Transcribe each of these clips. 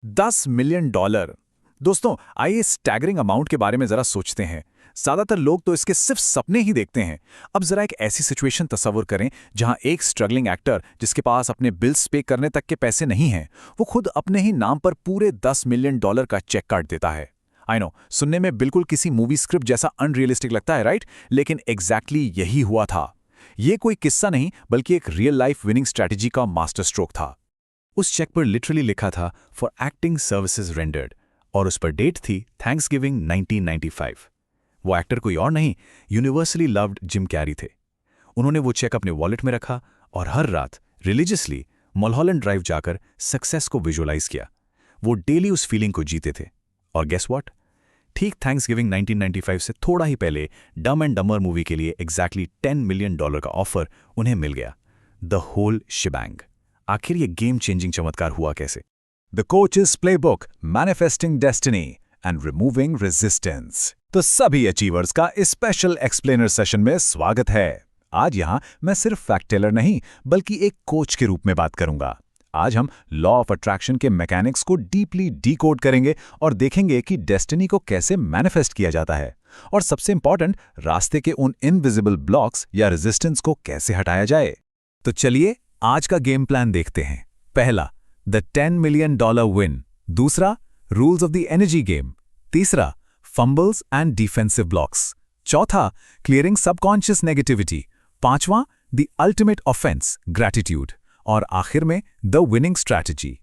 $10 million. दोस्तों, आइए इस स्टैगरिंग अमाउंट के बारे में जरा सोचते हैं। ज्यादातर लोग तो इसके सिर्फ सपने ही देखते हैं। अब जरा एक ऐसी सिचुएशन तस्वुर करें जहां एक स्ट्रगलिंग एक्टर जिसके पास अपने बिल्स पे करने तक के पैसे नहीं हैं, वो खुद अपने ही नाम पर पूरे $10 मिलियन का चेक काट देता है। आई नो, सुनने में बिल्कुल किसी मूवी स्क्रिप्ट जैसा अनरियलिस्टिक लगता है, राइट? लेकिन एग्जैक्टली यही हुआ था। ये कोई किस्सा नहीं, बल्कि एक रियल लाइफ विनिंग स्ट्रैटेजी का मास्टर स्ट्रोक था। उस चेक पर लिटरली लिखा था फॉर एक्टिंग सर्विसेज रेंडर्ड, और उस पर डेट थी थैंक्सगिविंग 1995। वो एक्टर कोई और नहीं, यूनिवर्सली लव्ड जिम कैरी थे। उन्होंने वो चेक अपने वॉलेट में रखा और हर रात रिलीजियसली मलहॉलैंड ड्राइव जाकर सक्सेस को विजुअलाइज किया। वो डेली उस फीलिंग को जीते थे। और गेस व्हाट? ठीक थैंक्सगिविंग 1995 से थोड़ा ही पहले डम एंड डमर मूवी के लिए एग्जैक्टली $10 मिलियन का ऑफर उन्हें मिल गया। The whole shebang. आखिर ये गेम चेंजिंग चमत्कार हुआ कैसे? The coach's playbook, manifesting destiny and removing resistance. तो सभी अचीवर्स का इस स्पेशल एक्सप्लेनर सेशन में स्वागत है। आज यहां मैं सिर्फ फैक्ट टेलर नहीं, बल्कि एक कोच के रूप में बात करूंगा। आज हम लॉ ऑफ अट्रैक्शन के मैकेनिक्स को डीपली डीकोड करेंगे और देखेंगे कि डेस्टिनी को कैसे मैनिफेस्ट किया जाता है, और सबसे इंपॉर्टेंट, रास्ते के उन इनविजिबल ब्लॉक्स या रेजिस्टेंस को कैसे हटाया जाए। तो चलिए आज का गेम प्लान देखते हैं। पहला, द $10 मिलियन विन। दूसरा, rules of the energy game. तीसरा, फंबल्स एंड डिफेंसिव ब्लॉक्स। चौथा, क्लियरिंग सबकॉन्शियस नेगेटिविटी। पांचवां, द अल्टीमेट ऑफेंस, ग्रैटिट्यूड। और आखिर में the winning strategy.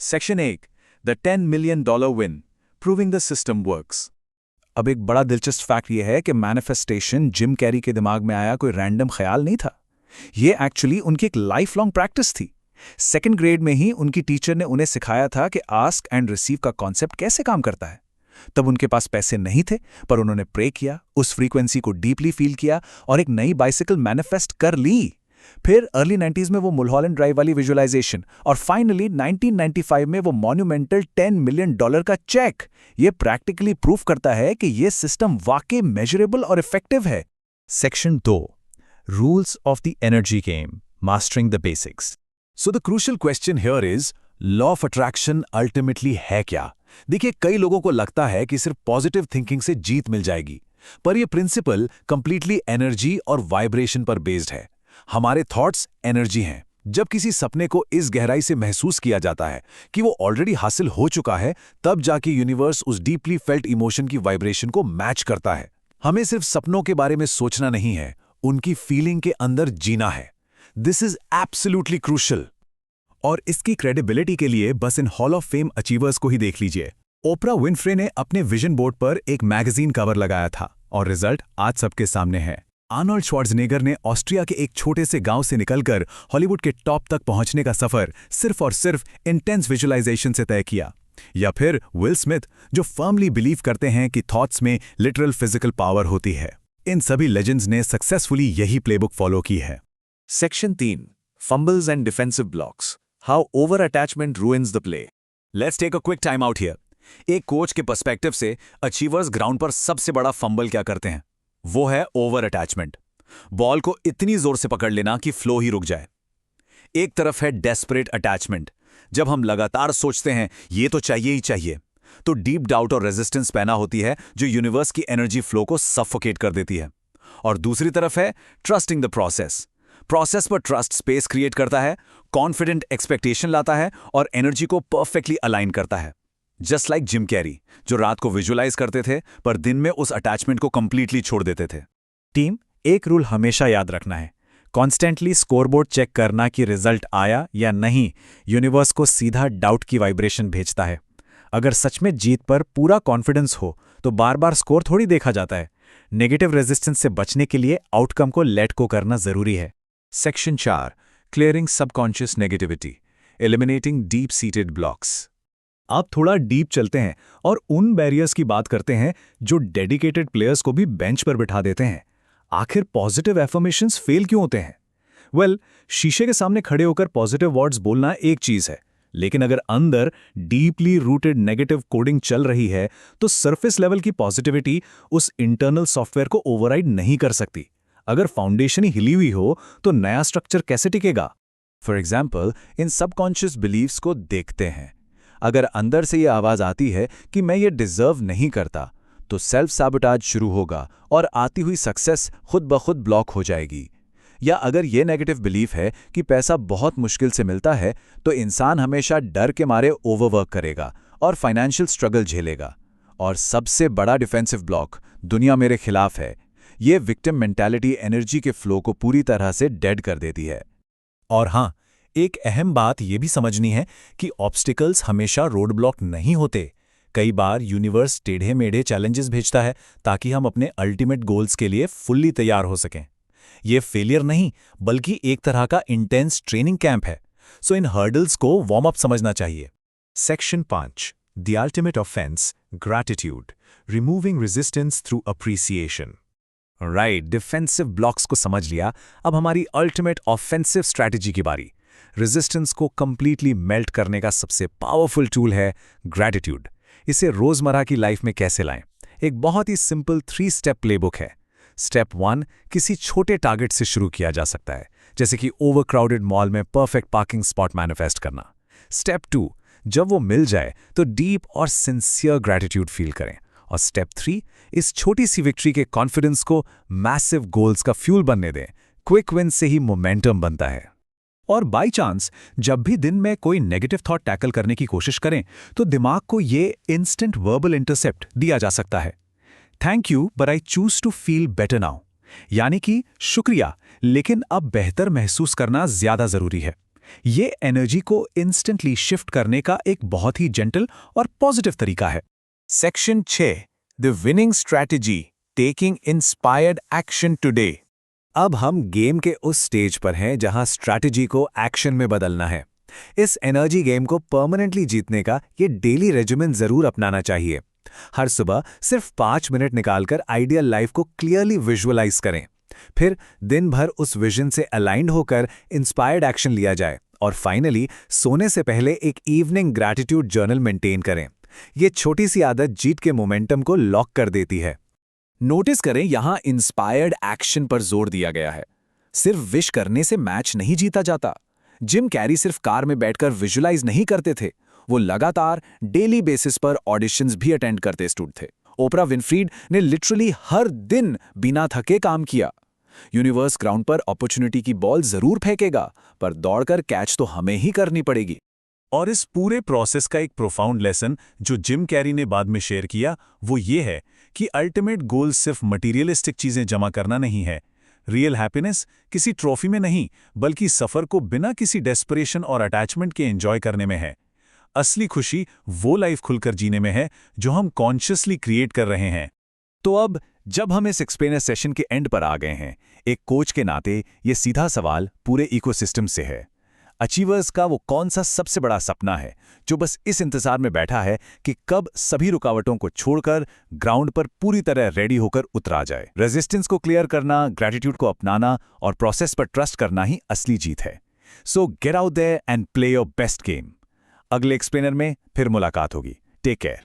Section 1, the $10 million win, proving the system works. अब एक बड़ा दिलचस्प फैक्ट यह है कि मैनिफेस्टेशन जिम कैरी के दिमाग में आया कोई रैंडम ख्याल नहीं था। ये एक्चुअली उनकी एक लाइफ लॉन्ग प्रैक्टिस थी। सेकंड ग्रेड में ही उनकी टीचर ने उन्हें सिखाया था कि आस्क एंड रिसीव का कॉन्सेप्ट कैसे काम करता है। तब उनके पास पैसे नहीं थे, पर उन्होंने प्रे किया, उस फ्रीक्वेंसी को डीपली फील किया और एक नई बाइसिकल मैनिफेस्ट कर ली। फिर अर्ली 90s में वो मलहॉलैंड ड्राइव वाली विजुअलाइजेशन, और फाइनली 1995 में वो मॉन्यूमेंटल $10 मिलियन का चेक। ये प्रैक्टिकली प्रूफ करता है कि ये सिस्टम वाकई मेजरेबल और इफेक्टिव है। Section 2, rules of the energy game, mastering the basics. So the crucial question here is, law of attraction ultimately है क्या? देखिए, कई लोगों को लगता है कि सिर्फ पॉजिटिव थिंकिंग से जीत मिल जाएगी, पर यह प्रिंसिपल कंप्लीटली एनर्जी और वाइब्रेशन पर बेस्ड है। हमारे थॉट्स एनर्जी हैं। जब किसी सपने को इस गहराई से महसूस किया जाता है कि वो ऑलरेडी हासिल हो चुका है, तब जाके यूनिवर्स उस डीपली फेल्ट इमोशन की वाइब्रेशन को मैच करता है। हमें सिर्फ सपनों के बारे में सोचना नहीं है, उनकी फीलिंग के अंदर जीना है। This is absolutely crucial. और इसकी क्रेडिबिलिटी के लिए बस इन हॉल ऑफ फेम अचीवर्स को ही देख लीजिए। ओपरा विनफ्रे ने अपने विजन बोर्ड पर एक मैगजीन कवर लगाया था, और रिजल्ट आज सबके सामने है। आर्नोल्ड श्वार्ज़नेगर ने ऑस्ट्रिया के एक छोटे से गांव से निकलकर हॉलीवुड के टॉप तक पहुंचने का सफर सिर्फ और सिर्फ इंटेंस विजुअलाइजेशन से तय किया। या फिर विल स्मिथ, जो फर्मली बिलीव करते हैं कि थॉट्स में लिटरल फिजिकल पावर होती है। इन सभी लेजेंड्स ने सक्सेसफुली यही प्लेबुक फॉलो की है। Section 3, fumbles and defensive blocks, how over attachment ruins the play. Let's take a quick time out here. एक कोच के पर्सपेक्टिव से अचीवर्स ग्राउंड पर सबसे बड़ा फंबल क्या करते हैं? वो है ओवर अटैचमेंट। बॉल को इतनी जोर से पकड़ लेना कि फ्लो ही रुक जाए। एक तरफ है डेस्परेट अटैचमेंट, जब हम लगातार सोचते हैं ये तो चाहिए ही चाहिए, तो डीप डाउट और रेजिस्टेंस पैदा होती है जो यूनिवर्स की एनर्जी फ्लो को सफोकेट कर देती है। और दूसरी तरफ है ट्रस्टिंग द प्रोसेस। प्रोसेस पर ट्रस्ट स्पेस क्रिएट करता है, कॉन्फिडेंट एक्सपेक्टेशन लाता है और एनर्जी को परफेक्टली अलाइन करता है। जस्ट लाइक जिम कैरी, जो रात को विजुअलाइज करते थे पर दिन में उस अटैचमेंट को कंप्लीटली छोड़ देते थे। टीम, एक रूल हमेशा याद रखना है, कॉन्स्टेंटली स्कोरबोर्ड चेक करना कि रिजल्ट आया या नहीं यूनिवर्स को सीधा डाउट की वाइब्रेशन भेजता है। अगर सच में जीत पर पूरा कॉन्फिडेंस हो तो बार बार स्कोर थोड़ी देखा जाता है। नेगेटिव रेजिस्टेंस से बचने के लिए आउटकम को लेट को करना जरूरी है। Section 4, clearing subconscious negativity, eliminating deep seated blocks. आप थोड़ा डीप चलते हैं और उन बैरियर्स की बात करते हैं जो डेडिकेटेड प्लेयर्स को भी बेंच पर बिठा देते हैं। आखिर पॉजिटिव एफर्मेशंस फेल क्यों होते हैं? वेल, शीशे के सामने खड़े होकर पॉजिटिव वर्ड्स बोलना एक चीज है, लेकिन अगर अंदर डीपली रूटेड नेगेटिव कोडिंग चल रही है तो सरफेस लेवल की पॉजिटिविटी उस इंटरनल सॉफ्टवेयर को ओवरराइड नहीं कर सकती। अगर फाउंडेशन ही हिली हुई हो तो नया स्ट्रक्चर कैसे टिकेगा? For example, in subconscious beliefs को देखते हैं। अगर अंदर से ये आवाज़ आती है कि मैं ये डिज़र्व नहीं करता, तो सेल्फ सैबोटाज शुरू होगा और आती हुई सक्सेस खुद ब खुद ब्लॉक हो जाएगी। या अगर ये नेगेटिव बिलीफ है कि पैसा बहुत मुश्किल से मिलता है, तो इंसान हमेशा डर के मारे ओवरवर्क करेगा और फाइनेंशियल स्ट्रगल झेलेगा। और सबसे बड़ा डिफेंसिव ब्लॉक दुनिया मेरे खिलाफ है। ये विक्टिम मेंटालिटी एनर्जी के फ्लो को पूरी तरह से डेड कर देती है। और हाँ, एक अहम बात यह भी समझनी है कि ऑब्स्टिकल्स हमेशा रोड ब्लॉक नहीं होते। कई बार यूनिवर्स टेढ़े मेढ़े चैलेंजेस भेजता है ताकि हम अपने अल्टीमेट गोल्स के लिए फुल्ली तैयार हो सकें। ये फेलियर नहीं, बल्कि एक तरह का इंटेंस ट्रेनिंग कैंप है। सो इन हर्डल्स को वार्म अप समझना चाहिए। Section 5, the ultimate offence, gratitude, removing resistance through appreciation. Right, defensive blocks को समझ लिया। अब हमारी अल्टीमेट ऑफेंसिव स्ट्रैटेजी की बारी। रेजिस्टेंस को कंप्लीटली मेल्ट करने का सबसे पावरफुल टूल है ग्रैटिट्यूड। इसे रोजमर्रा की लाइफ में कैसे लाएं? एक बहुत ही सिंपल 3 स्टेप प्लेबुक है। स्टेप 1 किसी छोटे टारगेट से शुरू किया जा सकता है, जैसे कि ओवरक्राउडेड मॉल में परफेक्ट पार्किंग स्पॉट मैनिफेस्ट करना। स्टेप 2, जब वो मिल जाए तो डीप और सिंसियर ग्रैटिट्यूड फील करें। और स्टेप 3, इस छोटी सी विक्ट्री के कॉन्फिडेंस को मैसिव गोल्स का फ्यूल बनने दें। क्विक विन से ही मोमेंटम बनता है। और बाय चांस जब भी दिन में कोई नेगेटिव थॉट टैकल करने की कोशिश करें, तो दिमाग को ये इंस्टेंट वर्बल इंटरसेप्ट दिया जा सकता है। Thank you but I choose to feel better now, यानी कि शुक्रिया, लेकिन अब बेहतर महसूस करना ज्यादा जरूरी है। ये एनर्जी को इंस्टेंटली शिफ्ट करने का एक बहुत ही जेंटल और पॉजिटिव तरीका है। Section 6, the winning strategy, taking inspired action today. अब हम गेम के उस स्टेज पर हैं जहां स्ट्रैटेजी को एक्शन में बदलना है। इस एनर्जी गेम को परमानेंटली जीतने का ये डेली रेजिमेन जरूर अपनाना चाहिए। हर सुबह सिर्फ 5 मिनट निकालकर आइडियल लाइफ को क्लियरली विजुअलाइज करें। फिर दिन भर उस विजन से अलाइंड होकर इंस्पायर्ड एक्शन लिया जाए। और फाइनली सोने से पहले एक इवनिंग ग्रैटिट्यूड जर्नल मेंटेन करें। ये छोटी सी आदत जीत के मोमेंटम को लॉक कर देती है। नोटिस करें, यहां इंस्पायर्ड एक्शन पर जोर दिया गया है। सिर्फ विश करने से मैच नहीं जीता जाता। जिम कैरी सिर्फ कार में बैठकर विजुलाइज नहीं करते थे, वो लगातार डेली बेसिस पर ऑडिशंस भी अटेंड करते स्टूडेंट थे। ओपरा विनफ्रीड ने लिटरली हर दिन बिना थके काम किया। यूनिवर्स ग्राउंड पर अपॉर्चुनिटी की बॉल जरूर फेंकेगा, पर दौड़कर कैच तो हमें ही करनी पड़ेगी। और इस पूरे प्रोसेस का एक प्रोफाउंड लेसन जो जिम कैरी ने बाद में शेयर किया, वो ये है कि अल्टीमेट गोल सिर्फ मटीरियलिस्टिक चीजें जमा करना नहीं है। रियल हैप्पीनेस किसी ट्रॉफी में नहीं, बल्कि सफर को बिना किसी डेस्परेशन और अटैचमेंट के एंजॉय करने में है। असली खुशी वो लाइफ खुलकर जीने में है जो हम कॉन्शियसली क्रिएट कर रहे हैं। तो अब जब हम इस एक्सप्लेनर सेशन के एंड पर आ गए हैं, एक कोच के नाते ये सीधा सवाल पूरे इकोसिस्टम से है। अचीवर्स का वो कौन सा सबसे बड़ा सपना है जो बस इस इंतजार में बैठा है कि कब सभी रुकावटों को छोड़कर ग्राउंड पर पूरी तरह रेडी होकर उतरा जाए? रेजिस्टेंस को क्लियर करना, ग्रैटिट्यूड को अपनाना और प्रोसेस पर ट्रस्ट करना ही असली जीत है। So get out there and play your best game. अगले एक्सप्लेनर में फिर मुलाकात होगी। Take care.